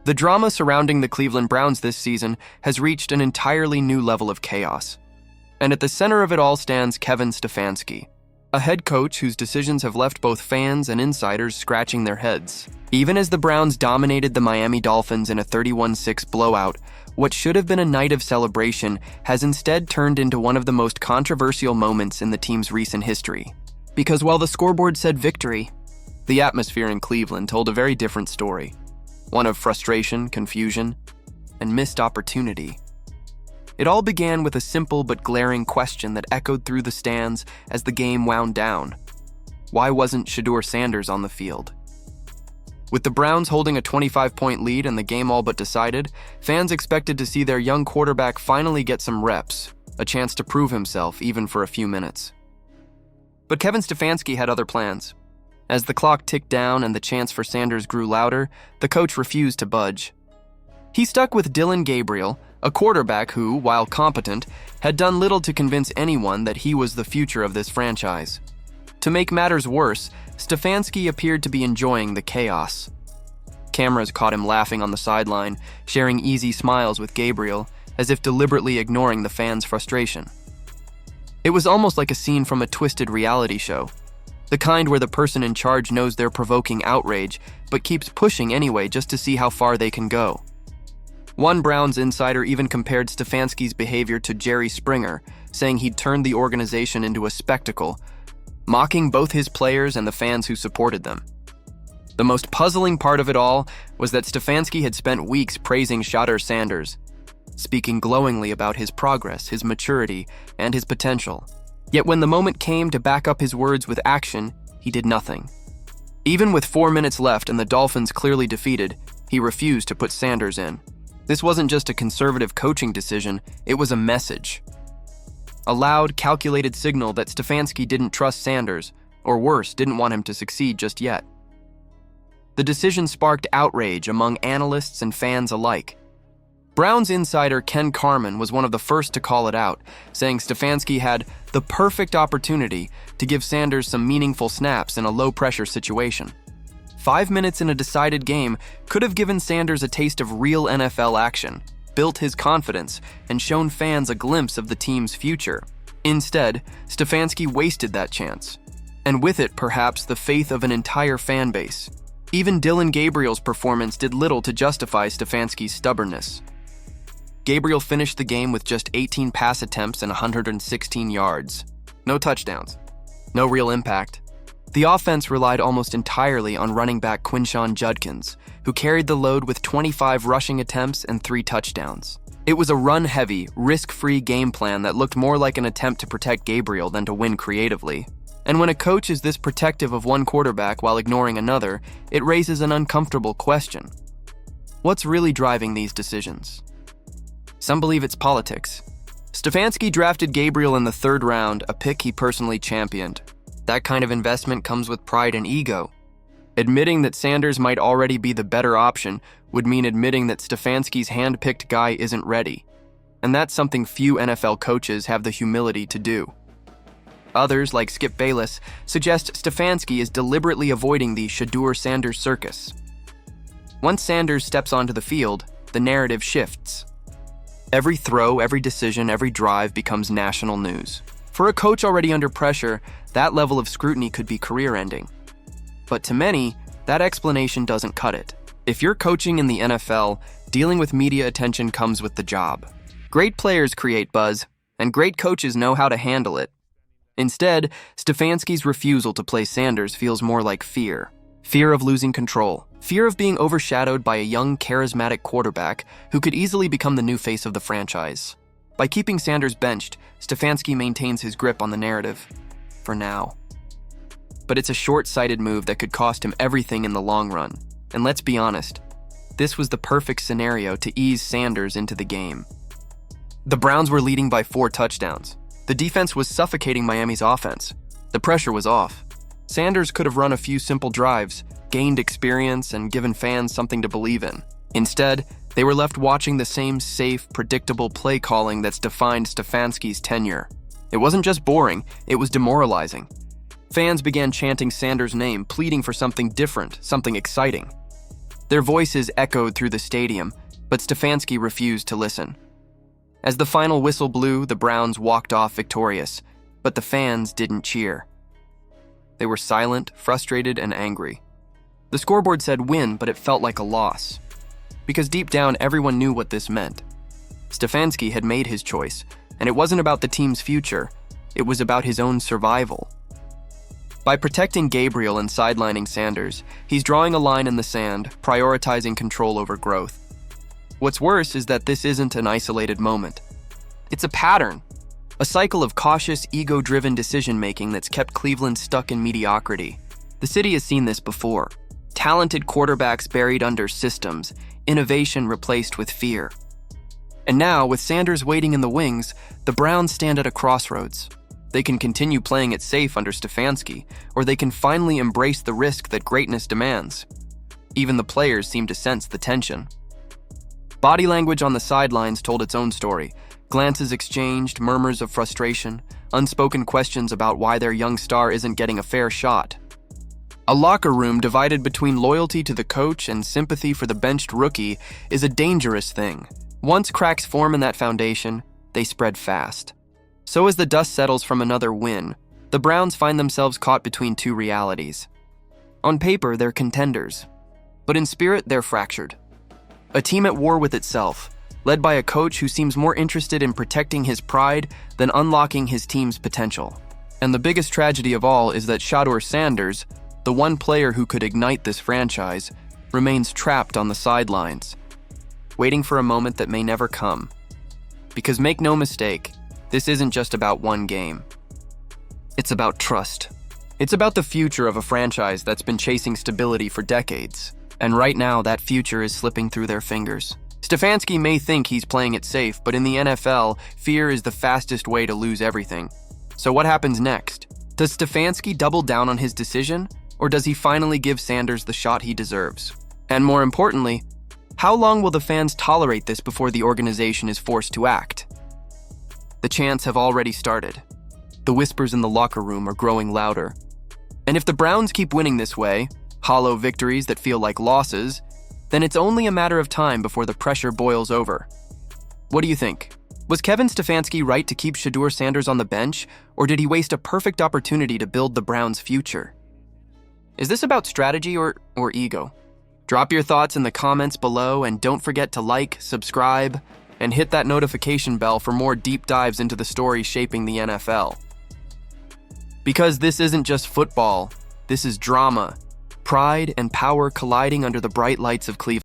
The drama surrounding the Cleveland Browns this season has reached an entirely new level of chaos. And at the center of it all stands Kevin Stefanski, a head coach whose decisions have left both fans and insiders scratching their heads. Even as the Browns dominated the Miami Dolphins in a 31-6 blowout, what should have been a night of celebration has instead turned into one of the most controversial moments in the team's recent history. Because while the scoreboard said victory, the atmosphere in Cleveland told a very different story. One of frustration, confusion, and missed opportunity. It all began with a simple but glaring question that echoed through the stands as the game wound down. Why wasn't Shadur Sanders on the field? With the Browns holding a 25-point lead and the game all but decided, fans expected to see their young quarterback finally get some reps, a chance to prove himself even for a few minutes. But Kevin Stefanski had other plans. As the clock ticked down and the chants for Sanders grew louder, the coach refused to budge. He stuck with Dylan Gabriel, a quarterback who, while competent, had done little to convince anyone that he was the future of this franchise. To make matters worse, Stefanski appeared to be enjoying the chaos. Cameras caught him laughing on the sideline, sharing easy smiles with Gabriel, as if deliberately ignoring the fans' frustration. It was almost like a scene from a twisted reality show. The kind where the person in charge knows they're provoking outrage, but keeps pushing anyway just to see how far they can go. One Browns insider even compared Stefanski's behavior to Jerry Springer, saying he'd turned the organization into a spectacle, mocking both his players and the fans who supported them. The most puzzling part of it all was that Stefanski had spent weeks praising Shadur Sanders, speaking glowingly about his progress, his maturity, and his potential. Yet when the moment came to back up his words with action, he did nothing. Even with 4 minutes left and the Dolphins clearly defeated, he refused to put Sanders in. This wasn't just a conservative coaching decision, it was a message. A loud, calculated signal that Stefanski didn't trust Sanders, or worse, didn't want him to succeed just yet. The decision sparked outrage among analysts and fans alike. Browns insider Ken Carman was one of the first to call it out, saying Stefanski had the perfect opportunity to give Sanders some meaningful snaps in a low-pressure situation. 5 minutes in a decided game could have given Sanders a taste of real NFL action, built his confidence, and shown fans a glimpse of the team's future. Instead, Stefanski wasted that chance, and with it perhaps the faith of an entire fan base. Even Dylan Gabriel's performance did little to justify Stefanski's stubbornness. Gabriel finished the game with just 18 pass attempts and 116 yards. No touchdowns. No real impact. The offense relied almost entirely on running back Quinshon Judkins, who carried the load with 25 rushing attempts and 3 touchdowns. It was a run-heavy, risk-free game plan that looked more like an attempt to protect Gabriel than to win creatively. And when a coach is this protective of one quarterback while ignoring another, it raises an uncomfortable question. What's really driving these decisions? Some believe it's politics. Stefanski drafted Gabriel in the 3rd round, a pick he personally championed. That kind of investment comes with pride and ego. Admitting that Sanders might already be the better option would mean admitting that Stefanski's hand-picked guy isn't ready. And that's something few NFL coaches have the humility to do. Others, like Skip Bayless, suggest Stefanski is deliberately avoiding the Shadur Sanders circus. Once Sanders steps onto the field, the narrative shifts. Every throw, every decision, every drive becomes national news. For a coach already under pressure, that level of scrutiny could be career-ending. But to many, that explanation doesn't cut it. If you're coaching in the NFL, dealing with media attention comes with the job. Great players create buzz, and great coaches know how to handle it. Instead, Stefanski's refusal to play Sanders feels more like fear. Fear of losing control. Fear of being overshadowed by a young, charismatic quarterback who could easily become the new face of the franchise. By keeping Sanders benched, Stefanski maintains his grip on the narrative. For now. But it's a short-sighted move that could cost him everything in the long run. And let's be honest, this was the perfect scenario to ease Sanders into the game. The Browns were leading by 4 touchdowns. The defense was suffocating Miami's offense. The pressure was off. Sanders could have run a few simple drives, gained experience, and given fans something to believe in. Instead, they were left watching the same safe, predictable play calling that's defined Stefanski's tenure. It wasn't just boring, it was demoralizing. Fans began chanting Sanders' name, pleading for something different, something exciting. Their voices echoed through the stadium, but Stefanski refused to listen. As the final whistle blew, the Browns walked off victorious, but the fans didn't cheer. They were silent, frustrated, and angry. The scoreboard said win, but it felt like a loss. Because deep down, everyone knew what this meant. Stefanski had made his choice, and it wasn't about the team's future, it was about his own survival. By protecting Gabriel and sidelining Sanders, he's drawing a line in the sand, prioritizing control over growth. What's worse is that this isn't an isolated moment. It's a pattern, a cycle of cautious, ego-driven decision-making that's kept Cleveland stuck in mediocrity. The city has seen this before. Talented quarterbacks buried under systems, innovation replaced with fear. And now, with Sanders waiting in the wings, the Browns stand at a crossroads. They can continue playing it safe under Stefanski, or they can finally embrace the risk that greatness demands. Even the players seem to sense the tension. Body language on the sidelines told its own story. Glances exchanged, murmurs of frustration, unspoken questions about why their young star isn't getting a fair shot. A locker room divided between loyalty to the coach and sympathy for the benched rookie is a dangerous thing. Once cracks form in that foundation, they spread fast. So as the dust settles from another win, the Browns find themselves caught between two realities. On paper, they're contenders, but in spirit, they're fractured. A team at war with itself, led by a coach who seems more interested in protecting his pride than unlocking his team's potential. And the biggest tragedy of all is that Shadur Sanders, the one player who could ignite this franchise, remains trapped on the sidelines, waiting for a moment that may never come. Because make no mistake, this isn't just about one game. It's about trust. It's about the future of a franchise that's been chasing stability for decades. And right now, that future is slipping through their fingers. Stefanski may think he's playing it safe, but in the NFL, fear is the fastest way to lose everything. So what happens next? Does Stefanski double down on his decision, or does he finally give Sanders the shot he deserves? And more importantly, how long will the fans tolerate this before the organization is forced to act? The chants have already started. The whispers in the locker room are growing louder. And if the Browns keep winning this way, hollow victories that feel like losses, then it's only a matter of time before the pressure boils over. What do you think? Was Kevin Stefanski right to keep Shadur Sanders on the bench, or did he waste a perfect opportunity to build the Browns' future? Is this about strategy or ego? Drop your thoughts in the comments below, and don't forget to like, subscribe, and hit that notification bell for more deep dives into the stories shaping the NFL. Because this isn't just football, this is drama. Pride and power colliding under the bright lights of Cleveland.